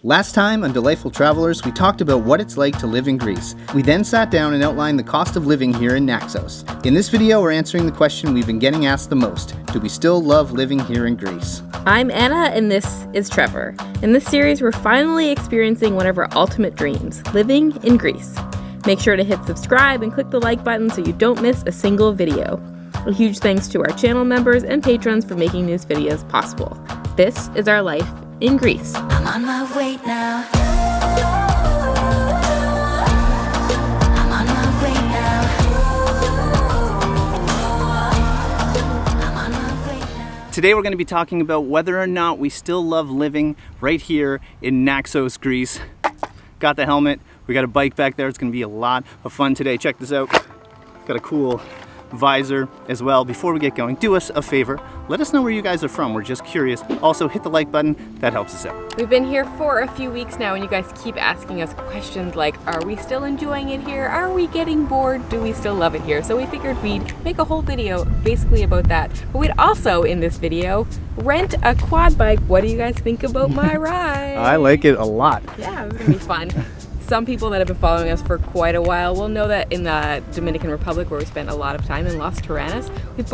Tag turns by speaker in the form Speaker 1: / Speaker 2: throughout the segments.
Speaker 1: Last time on Delightful Travelers, we talked about what it's like to live in Greece. We then sat down and outlined the cost of living here in Naxos. In this video, we're answering the question we've been getting asked the most. Do we still love living here in Greece?
Speaker 2: I'm Anna, and this is Trevor. In this series, we're finally experiencing one of our ultimate dreams, living in Greece. Make sure to hit subscribe and click the like button so you don't miss a single video. A huge thanks to our channel members and patrons for making these videos possible. This is our life in Greece.
Speaker 3: I'm on my way now. I'm on my way now. I'm on my way now.
Speaker 1: Today we're going to be talking about whether or not we still love living right here in Naxos, Greece. Got the helmet, we got a bike back there. It's going to be a lot of fun today. Check this out. Got a cool visor as well. Before we get going, do us a favor, let us know where you guys are from. We're just curious. Also hit the like button, that helps us out.
Speaker 2: We've been here for a few weeks now, and you guys keep asking us questions like, are we still enjoying it here? Are we getting bored? Do we still love it here? So we figured we'd make a whole video basically about that. But we'd also, in this video, rent a quad bike. What do you guys think about my ride?
Speaker 1: I like it a lot.
Speaker 2: Yeah, it's gonna be fun. Some people that have been following us for quite a while will know that in the Dominican Republic, where we spent a lot of time in Los Tiranas,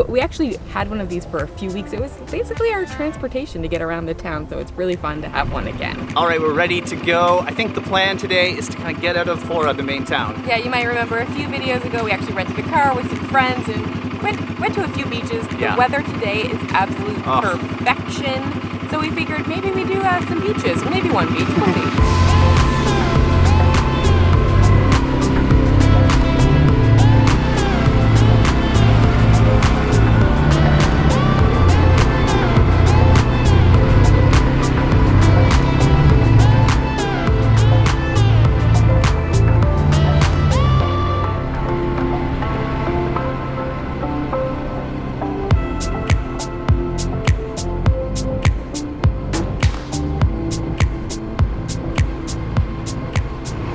Speaker 2: we actually had one of these for a few weeks. It was basically our transportation to get around the town, so it's really fun to have one again.
Speaker 1: All right, we're ready to go. I think the plan today is to kind of get out of Chora, the main town.
Speaker 2: Yeah, you might remember a few videos ago, we actually rented a car with some friends and went to a few beaches.
Speaker 1: Yeah.
Speaker 2: The weather today is absolute perfection, so we figured maybe we do some beaches, maybe one beach, we'll see.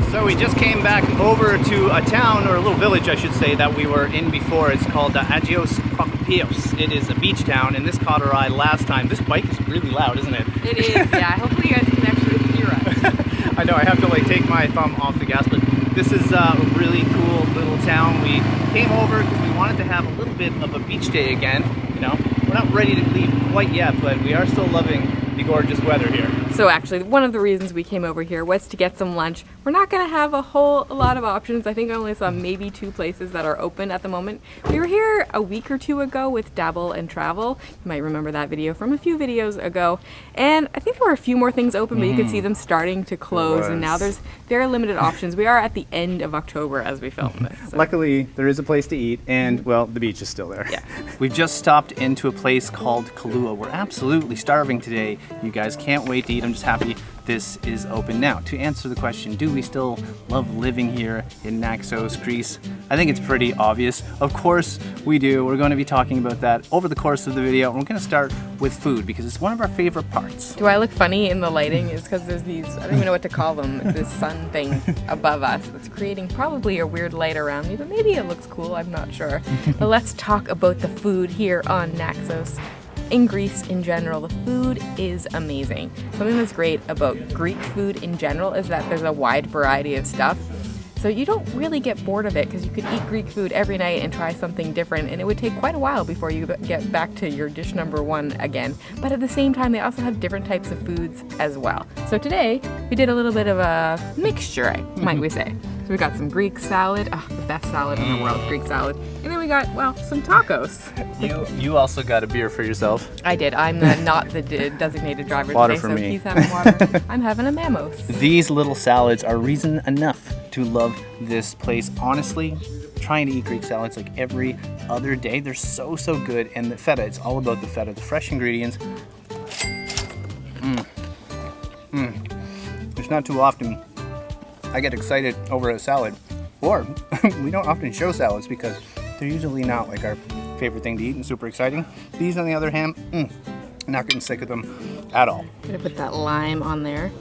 Speaker 1: So we just came back over to a town, or a little village I should say, that we were in before. It's called Agios Prokopios. It is a beach town, and this caught our eye last time. This bike is really loud, isn't it?
Speaker 2: It is, yeah. Hopefully you guys can actually hear us.
Speaker 1: I know, I have to like take my thumb off the gas, but this is a really cool little town. We came over because we wanted to have a little bit of a beach day again. You know, we're not ready to leave quite yet, but we are still loving the gorgeous weather here.
Speaker 2: So actually, one of the reasons we came over here was to get some lunch. We're not gonna have a whole lot of options. I think I only saw maybe 2 places that are open at the moment. We were here a week or 2 ago with Dabble and Travel. You might remember that video from a few videos ago. And I think there were a few more things open, but you could see them starting to close. And now there's very limited options. We are at the end of October as we film this. So.
Speaker 1: Luckily, there is a place to eat, and well, the beach is still there.
Speaker 2: Yeah.
Speaker 1: We've just stopped into a place called Kahlua. We're absolutely starving today. You guys can't wait to eat. I'm just happy this is open now. To answer the question, do we still love living here in Naxos, Greece? I think it's pretty obvious. Of course we do. We're going to be talking about that over the course of the video. We're going to start with food because it's one of our favorite parts.
Speaker 2: Do I look funny in the lighting? It's because there's these, I don't even know what to call them, this sun thing above us that's creating probably a weird light around me, but maybe it looks cool, I'm not sure. But let's talk about the food here on Naxos. In Greece in general, the food is amazing. Something that's great about Greek food in general is that there's a wide variety of stuff. So you don't really get bored of it because you could eat Greek food every night and try something different, and it would take quite a while before you get back to your dish number 1 again. But at the same time, they also have different types of foods as well. So today, we did a little bit of a mixture, might we say. So we got some Greek salad, the best salad in the world, Greek salad. And then we got, well, some tacos.
Speaker 1: You also got a beer for yourself.
Speaker 2: I did. I'm not the designated driver
Speaker 1: Water
Speaker 2: today,
Speaker 1: for
Speaker 2: so
Speaker 1: me.
Speaker 2: he's having water. I'm having a Mamos.
Speaker 1: These little salads are reason enough to love this place. Honestly, trying to eat Greek salads like every other day. They're so good. And the feta, it's all about the feta, the fresh ingredients. It's not too often I get excited over a salad, or we don't often show salads because they're usually not like our favorite thing to eat and super exciting. These on the other hand, not getting sick of them at all.
Speaker 2: I'm gonna put that lime on there.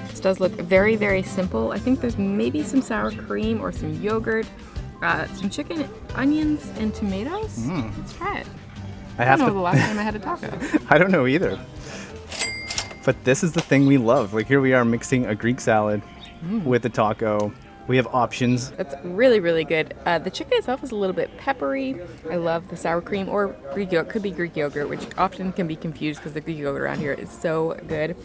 Speaker 2: This does look very simple. I think there's maybe some sour cream or some yogurt, some chicken, onions, and tomatoes. Let's try it. I don't know the last time I had a taco.
Speaker 1: I don't know either. But this is the thing we love. Like here we are mixing a Greek salad with a taco. We have options.
Speaker 2: It's really, really good. The chicken itself is a little bit peppery. I love the sour cream or Greek yogurt. Could be Greek yogurt, which often can be confused because the Greek yogurt around here is so good.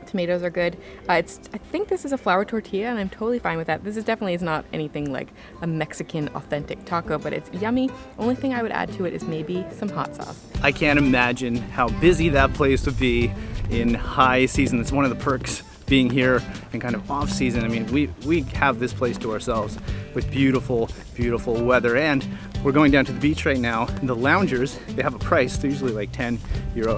Speaker 2: Tomatoes are good. I think this is a flour tortilla, and I'm totally fine with that. This is definitely is not anything like a Mexican authentic taco, but it's yummy. Only thing I would add to it is maybe some hot sauce.
Speaker 1: I can't imagine how busy that place would be in high season. It's one of the perks being here in kind of off season. I mean, we have this place to ourselves with beautiful, beautiful weather, and we're going down to the beach right now. The loungers, they have a price. They're usually like €10,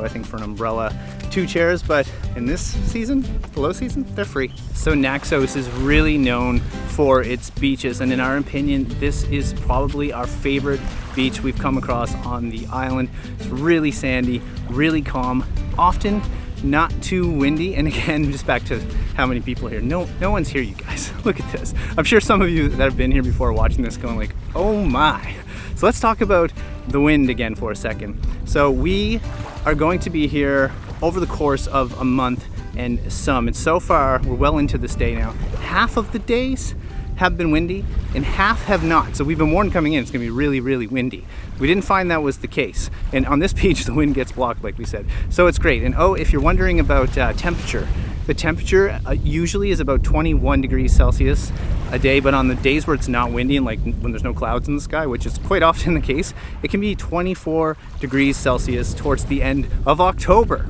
Speaker 1: I think, for an umbrella, 2 chairs, but in this season, the low season, they're free. So Naxos is really known for its beaches, and in our opinion, this is probably our favorite beach we've come across on the island. It's really sandy, really calm, often not too windy, and again, just back to how many people here. No one's here, you guys. Look at this. I'm sure some of you that have been here before watching this going like, oh my. So let's talk about the wind again for a second. So we are going to be here over the course of a month and so far we're well into this day now. Half of the days have been windy and half have not. So we've been warned coming in it's gonna be really, really windy. We didn't find that was the case. And on this beach, the wind gets blocked like we said. So it's great. And oh, if you're wondering about temperature, the temperature usually is about 21 degrees Celsius a day, but on the days where it's not windy and like when there's no clouds in the sky, which is quite often the case, it can be 24 degrees Celsius towards the end of October.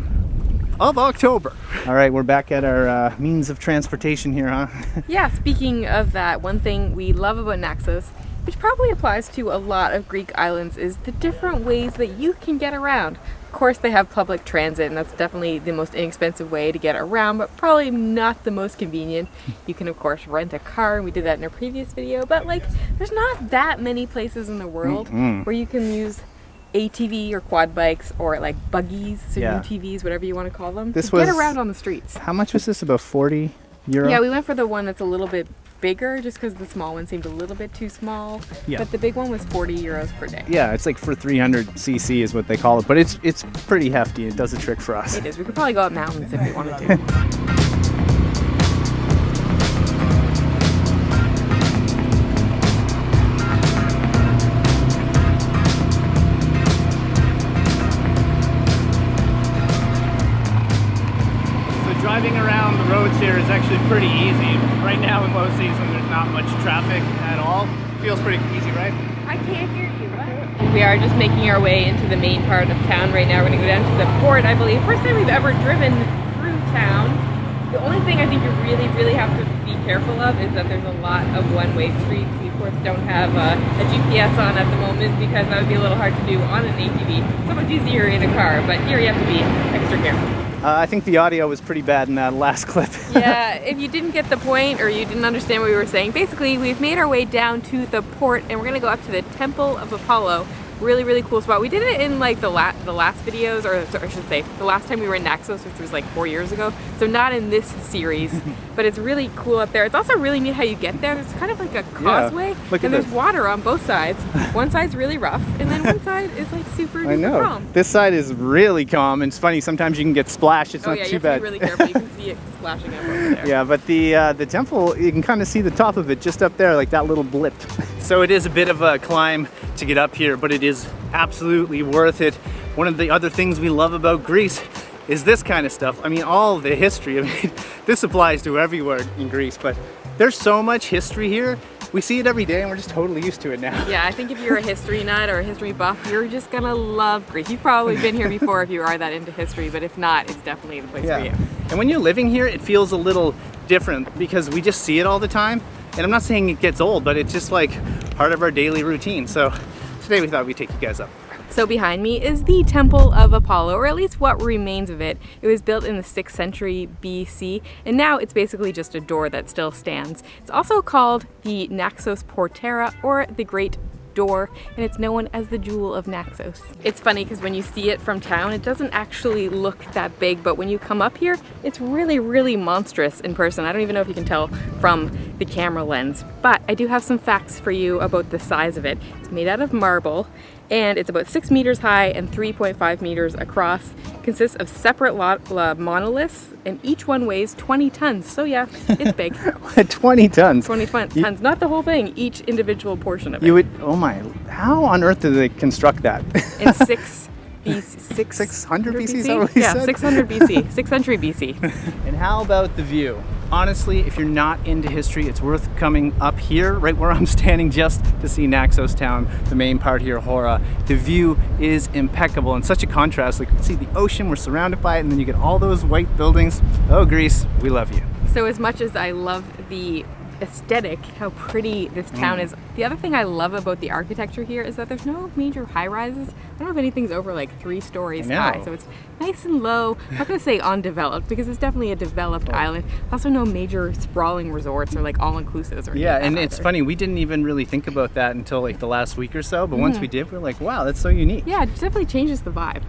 Speaker 1: All right, we're back at our means of transportation here, huh?
Speaker 2: Yeah, speaking of that, one thing we love about Naxos, which probably applies to a lot of Greek islands, is the different ways that you can get around. Of course, they have public transit, and that's definitely the most inexpensive way to get around, but probably not the most convenient. You can, of course, rent a car, and we did that in our previous video, but like, there's not that many places in the world where you can use ATV or quad bikes or like buggies, so UTVs, whatever you want to call them, to get around on the streets.
Speaker 1: How much was this? About 40 euro?
Speaker 2: Yeah, we went for the one that's a little bit bigger just because the small one seemed a little bit too small. Yeah. But the big one was 40 euros per day.
Speaker 1: Yeah, it's like for 300 cc is what they call it, but it's pretty hefty. It does a trick for us.
Speaker 2: It is. We could probably go up mountains if we wanted to.
Speaker 1: Driving around the roads here is actually pretty easy. Right now in low season there's not much traffic at all. Feels pretty easy, right?
Speaker 2: I can't hear you. What? We are just making our way into the main part of town right now. We're going to go down to the port, I believe. First time we've ever driven through town. The only thing I think you really, really have to be careful of is that there's a lot of one-way streets. We of course don't have a GPS on at the moment because that would be a little hard to do on an ATV. So much easier in a car, but here you have to be extra careful.
Speaker 1: I think the audio was pretty bad in that last clip.
Speaker 2: Yeah, if you didn't get the point or you didn't understand what we were saying, basically we've made our way down to the port and we're gonna go up to the Temple of Apollo. Really, really cool spot. We did it in like the last videos, or I should say, the last time we were in Naxos, which was like 4 years ago. So not in this series, but it's really cool up there. It's also really neat how you get there. There's kind of like a causeway, and there's water on both sides. One side's really rough, and then one side is like super calm.
Speaker 1: This side is really calm, and it's funny, sometimes you can get splashed. It's not too bad.
Speaker 2: You have to be really careful. You can see it splashing up over there.
Speaker 1: Yeah, but the temple, you can kind of see the top of it just up there, like that little blip. So it is a bit of a climb to get up here, but it is absolutely worth it. One of the other things we love about Greece is this kind of stuff. I mean, all the history. I mean, this applies to everywhere in Greece, but there's so much history here. We see it every day and we're just totally used to it now.
Speaker 2: Yeah, I think if you're a history nut or a history buff, you're just gonna love Greece. You've probably been here before if you are that into history, but if not, it's definitely the place for you.
Speaker 1: And when you're living here, it feels a little different because we just see it all the time. And I'm not saying it gets old, but it's just like part of our daily routine. So today we thought we'd take you guys up.
Speaker 2: So behind me is the Temple of Apollo, or at least what remains of it. It was built in the 6th century BC, and now it's basically just a door that still stands. It's also called the Naxos Portera, or the Great Door, and it's known as the Jewel of Naxos. It's funny because when you see it from town, it doesn't actually look that big, but when you come up here, it's really, really monstrous in person. I don't even know if you can tell from the camera lens, but I do have some facts for you about the size of it. It's made out of marble, And it's about 6 meters high and 3.5 meters across. Consists of separate monoliths, and each one weighs 20 tons. So yeah, it's big.
Speaker 1: 20 tons.
Speaker 2: 20 tons, not the whole thing, each individual portion of it.
Speaker 1: You would, oh my, how on earth did they construct that?
Speaker 2: In
Speaker 1: 600 BC, is that what you
Speaker 2: yeah,
Speaker 1: said?
Speaker 2: 600 BC, 6th century BC.
Speaker 1: And how about the view? Honestly, if you're not into history, it's worth coming up here, right where I'm standing, just to see Naxos Town, the main part here, Chora. The view is impeccable and such a contrast. Like, you can see the ocean, we're surrounded by it, and then you get all those white buildings. Oh, Greece, we love you.
Speaker 2: So as much as I love the aesthetic, how pretty this town is, the other thing I love about the architecture here is that there's no major high-rises. I don't know if anything's over like 3 stories high, so it's nice and low. I'm not going to say undeveloped, because it's definitely a developed island. Also no major sprawling resorts or like all-inclusives or
Speaker 1: yeah, and it's funny, we didn't even really think about that until like the last week or so, but once we did, we're like, wow, that's so unique.
Speaker 2: Yeah, it definitely changes the vibe.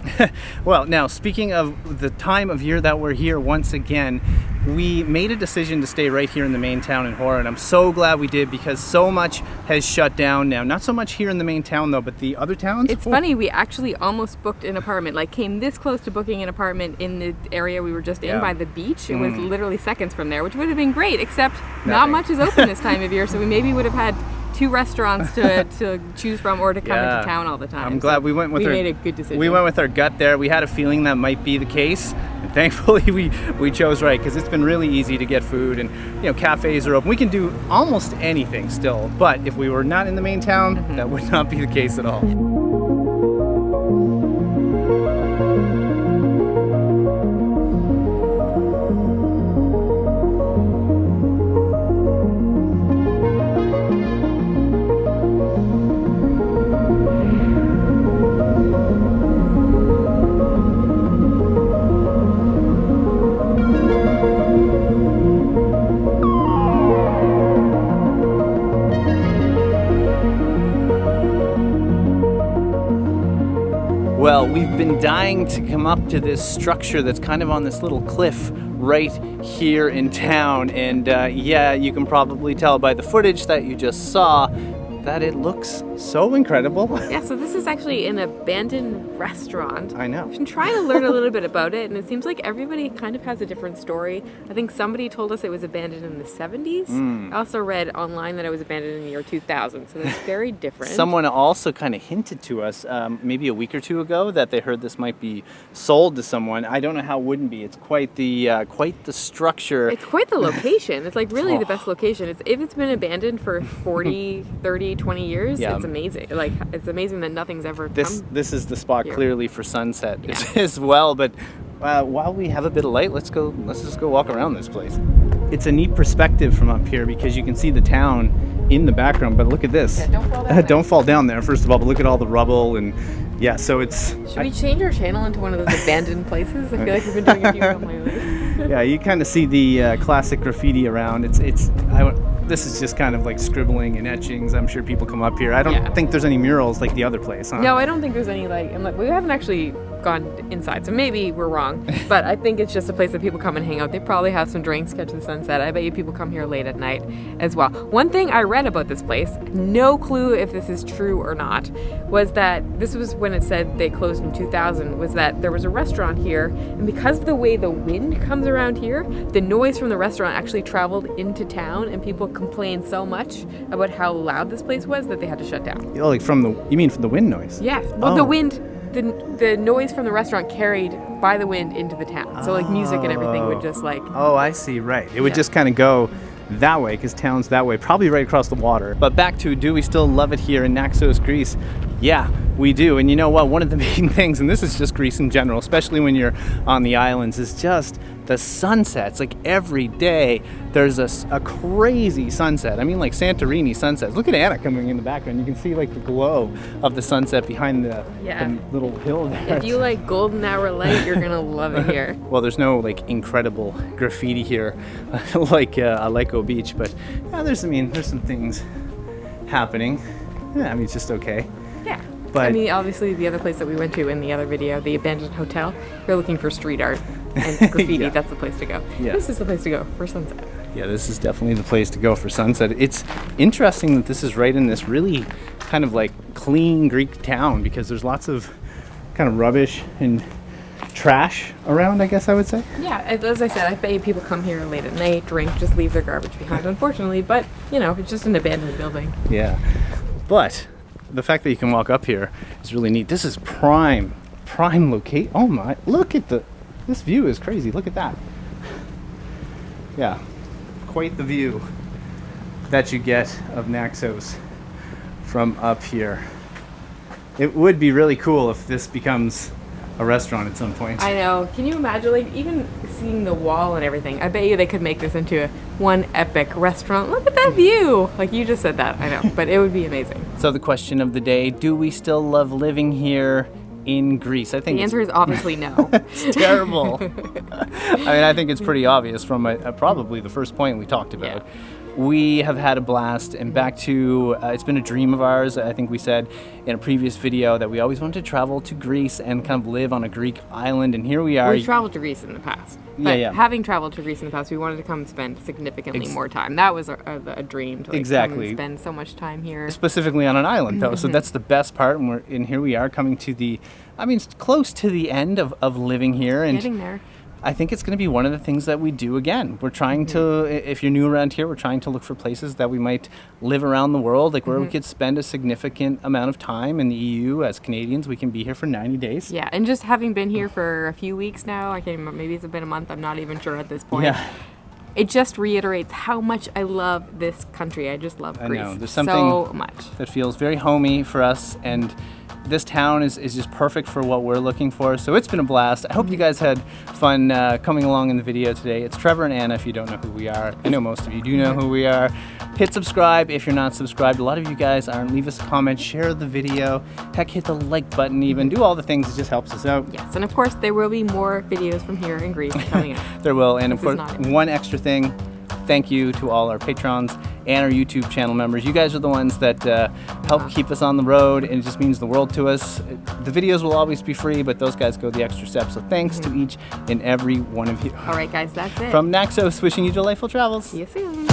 Speaker 1: Well, now, speaking of the time of year that we're here once again, we made a decision to stay right here in the main town in Chora, and I'm so glad we did, because so much has shut down now. Not so much here in the main town though, but the other towns.
Speaker 2: It's funny, we actually almost booked an apartment, like came this close to booking an apartment in the area we were just in by the beach. It was literally seconds from there, which would have been great, except not much is open this time of year, so we maybe would have had 2 restaurants to choose from, or to come into town all the time.
Speaker 1: I'm glad we went with
Speaker 2: we made a good decision.
Speaker 1: We went with our gut there. We had a feeling that might be the case, and thankfully we chose right, because it's been really easy to get food, and cafes are open. We can do almost anything still, but if we were not in the main town, that would not be the case at all. Well, we've been dying to come up to this structure that's kind of on this little cliff right here in town, and yeah, you can probably tell by the footage that you just saw that it looks so incredible.
Speaker 2: Yeah, so this is actually an abandoned restaurant.
Speaker 1: I know.
Speaker 2: I've been trying to learn a little bit about it, and it seems like everybody kind of has a different story. I think somebody told us it was abandoned in the 70s. I also read online that it was abandoned in the year 2000, so that's very different.
Speaker 1: Someone also kind of hinted to us maybe a week or two ago that they heard this might be sold to someone. I don't know how it wouldn't be. It's quite the structure.
Speaker 2: It's quite the location. It's like really the best location. If it's been abandoned for 40, 30, 20 years, it's amazing. Like, it's amazing that nothing's ever come.
Speaker 1: This is the spot
Speaker 2: here.
Speaker 1: clearly for sunset as well, but while we have a bit of light, let's just go walk around this place. It's a neat perspective from up here, because you can see the town in the background, but look at this.
Speaker 2: Yeah, don't fall down
Speaker 1: Don't fall down there, first of all, but look at all the rubble, and yeah, so it's...
Speaker 2: Should we change our channel into one of those abandoned places? I feel like we've been doing a few of them lately.
Speaker 1: Yeah, you kind of see the classic graffiti around. This is just kind of like scribbling and etchings. I'm sure people come up here. I don't think there's any murals like the other place, huh?
Speaker 2: No, I don't think there's any, we haven't actually gone inside, so maybe we're wrong, but I think it's just a place that people come and hang out. They probably have some drinks, catch the sunset. I bet you people come here late at night as well. One thing I read about this place, no clue if this is true or not, was that this was when it said they closed in 2000, was that there was a restaurant here, and because of the way the wind comes around here, the noise from the restaurant actually traveled into town, and people complained so much about how loud this place was that they had to shut down.
Speaker 1: Oh, like you mean from the wind noise?
Speaker 2: Yes. Well, the wind, the noise from the restaurant carried by the wind into the town. So like music and everything would just like...
Speaker 1: Oh, I see, right. It would just kind of go that way, because town's that way, probably right across the water. But back to, do we still love it here in Naxos, Greece? Yeah, we do. And you know what? One of the main things, and this is just Greece in general, especially when you're on the islands, is just the sunsets. Like every day, there's a crazy sunset. I mean, like Santorini sunsets. Look at Anna coming in the background. You can see like the glow of the sunset behind the little hill there.
Speaker 2: If you like golden hour light, you're gonna love it here.
Speaker 1: Well, there's no like incredible graffiti here like Alecco Beach, but yeah, there's some things happening. Yeah, I mean, it's just okay.
Speaker 2: Yeah.
Speaker 1: But
Speaker 2: I mean, obviously the other place that we went to in the other video, the abandoned hotel, you're looking for street art and graffiti, that's the place to go.
Speaker 1: Yeah.
Speaker 2: This is the place to go for sunset.
Speaker 1: Yeah, this is definitely the place to go for sunset. It's interesting that this is right in this really kind of like clean Greek town, because there's lots of kind of rubbish and trash around, I guess I would say.
Speaker 2: Yeah, as I said, I bet you people come here late at night, drink, just leave their garbage behind, unfortunately, but, you know, it's just an abandoned building.
Speaker 1: Yeah, but the fact that you can walk up here is really neat. This is prime locate. Oh my, look at this view is crazy. Look at that. Yeah, quite the view that you get of Naxos from up here. It would be really cool if this becomes a restaurant at some point.
Speaker 2: I know. Can you imagine, like, even seeing the wall and everything? I bet you they could make this into one epic restaurant. Look at that view! Like, you just said that, I know, but it would be amazing.
Speaker 1: So the question of the day, do we still love living here in Greece? I think
Speaker 2: The answer is obviously no.
Speaker 1: it's terrible. I mean, I think it's pretty obvious from probably the first point we talked about.
Speaker 2: Yeah.
Speaker 1: We have had a blast, and back to, it's been a dream of ours. I think we said in a previous video that we always wanted to travel to Greece and kind of live on a Greek island, and here we are.
Speaker 2: We've traveled to Greece in the past. But having traveled to Greece in the past, we wanted to come spend significantly more time. That was a dream to come and spend so much time here.
Speaker 1: Specifically on an island, though. So that's the best part, and here we are coming to close to the end of living here. And
Speaker 2: getting there.
Speaker 1: I think it's going to be one of the things that we do again. We're trying to, if you're new around here, we're trying to look for places that we might live around the world, like where we could spend a significant amount of time in the EU. As Canadians, we can be here for 90 days.
Speaker 2: Yeah, and just having been here for a few weeks now, I can't remember, maybe it's been a month, I'm not even sure at this point.
Speaker 1: Yeah.
Speaker 2: It just reiterates how much I love this country. I just love Greece.
Speaker 1: I know. There's something
Speaker 2: so much
Speaker 1: that feels very homey for us, and this town is just perfect for what we're looking for. So it's been a blast. I hope you guys had fun coming along in the video today. It's Trevor and Anna, if you don't know who we are. I know most of you do know who we are. Hit subscribe if you're not subscribed. A lot of you guys aren't. Leave us a comment, share the video, heck, hit the like button even. Do all the things, it just helps us out.
Speaker 2: Yes, and of course there will be more videos from here in Greece coming up.
Speaker 1: There will, and of course, one extra thing. Thank you to all our patrons and our YouTube channel members. You guys are the ones that help keep us on the road, and it just means the world to us. The videos will always be free, but those guys go the extra step. So thanks to each and every one of you.
Speaker 2: All right, guys, that's it.
Speaker 1: From Naxos, wishing you delightful travels.
Speaker 2: See you soon.